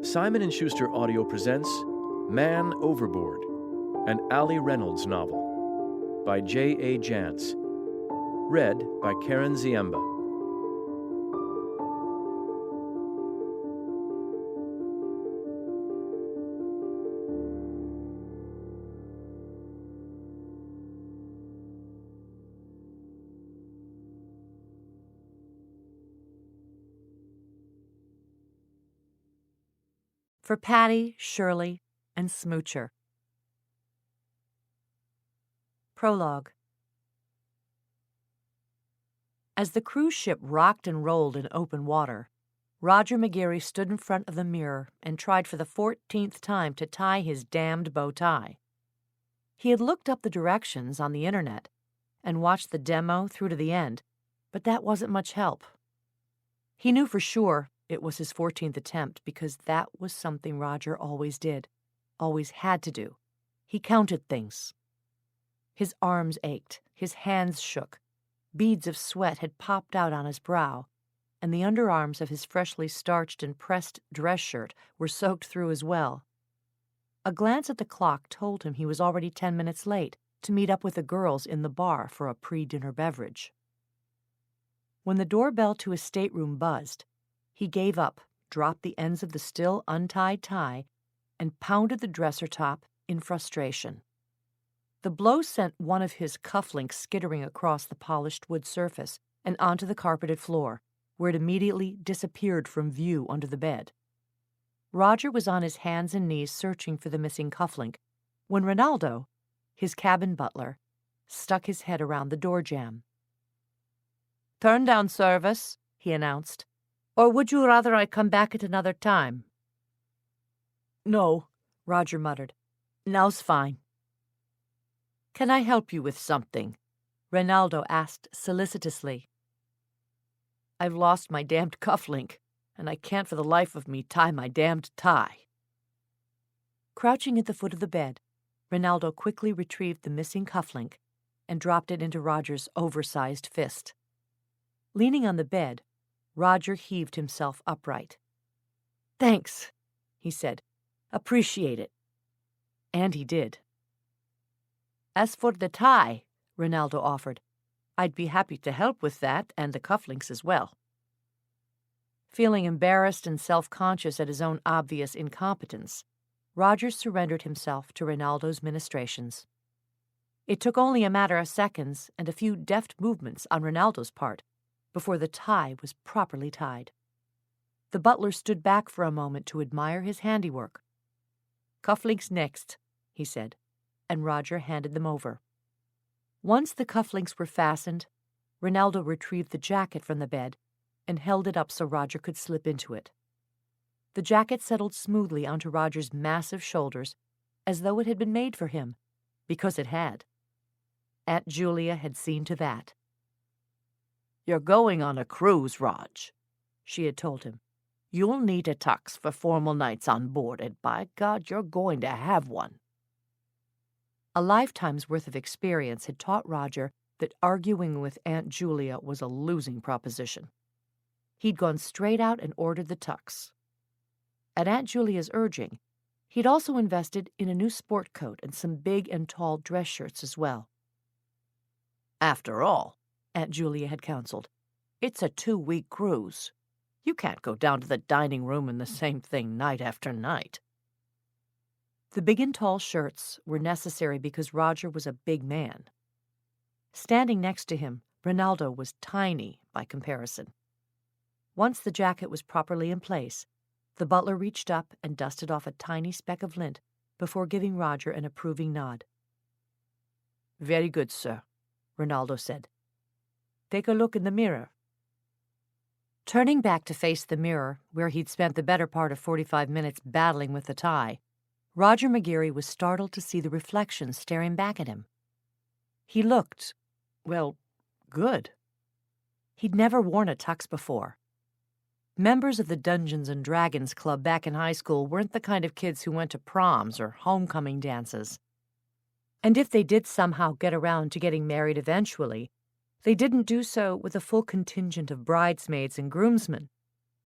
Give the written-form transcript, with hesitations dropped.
Simon & Schuster Audio presents Man Overboard, an Ali Reynolds novel by J.A. Jance, read by Karen Ziemba. For Patty, Shirley, and Smoocher. Prologue. As the cruise ship rocked and rolled in open water, Roger McGarry stood in front of the mirror and tried for the 14th time to tie his damned bow tie. He had looked up the directions on the internet and watched the demo through to the end, but that wasn't much help. He knew for sure it was his 14th attempt because that was something Roger always did, always had to do. He counted things. His arms ached, his hands shook, beads of sweat had popped out on his brow, and the underarms of his freshly starched and pressed dress shirt were soaked through as well. A glance at the clock told him he was already 10 minutes late to meet up with the girls in the bar for a pre-dinner beverage. When the doorbell to his stateroom buzzed, he gave up, dropped the ends of the still untied tie, and pounded the dresser top in frustration. The blow sent one of his cufflinks skittering across the polished wood surface and onto the carpeted floor, where it immediately disappeared from view under the bed. Roger was on his hands and knees searching for the missing cufflink when Ronaldo, his cabin butler, stuck his head around the door jamb. "Turn down service," he announced. "Or would you rather I come back at another time?" "No," Roger muttered. "Now's fine." "Can I help you with something?" Ronaldo asked solicitously. "I've lost my damned cufflink, and I can't for the life of me tie my damned tie." Crouching at the foot of the bed, Ronaldo quickly retrieved the missing cufflink and dropped it into Roger's oversized fist. Leaning on the bed, Roger heaved himself upright. "Thanks," he said. "Appreciate it." And he did. "As for the tie," Ronaldo offered, "I'd be happy to help with that and the cufflinks as well." Feeling embarrassed and self-conscious at his own obvious incompetence, Roger surrendered himself to Ronaldo's ministrations. It took only a matter of seconds and a few deft movements on Ronaldo's part before the tie was properly tied. The butler stood back for a moment to admire his handiwork. "Cufflinks next," he said, and Roger handed them over. Once the cufflinks were fastened, Ronaldo retrieved the jacket from the bed and held it up so Roger could slip into it. The jacket settled smoothly onto Roger's massive shoulders as though it had been made for him, because it had. Aunt Julia had seen to that. "You're going on a cruise, Rog," she had told him. "You'll need a tux for formal nights on board, and by God, you're going to have one." A lifetime's worth of experience had taught Roger that arguing with Aunt Julia was a losing proposition. He'd gone straight out and ordered the tux. At Aunt Julia's urging, he'd also invested in a new sport coat and some big and tall dress shirts as well. "After all," Aunt Julia had counseled, "it's a 2-week cruise. You can't go down to the dining room in the same thing night after night." The big and tall shirts were necessary because Roger was a big man. Standing next to him, Ronaldo was tiny by comparison. Once the jacket was properly in place, the butler reached up and dusted off a tiny speck of lint before giving Roger an approving nod. "Very good, sir," Ronaldo said. "Take a look in the mirror." Turning back to face the mirror, where he'd spent the better part of 45 minutes battling with the tie, Roger McGarry was startled to see the reflection staring back at him. He looked, well, good. He'd never worn a tux before. Members of the Dungeons and Dragons Club back in high school weren't the kind of kids who went to proms or homecoming dances. And if they did somehow get around to getting married eventually, they didn't do so with a full contingent of bridesmaids and groomsmen.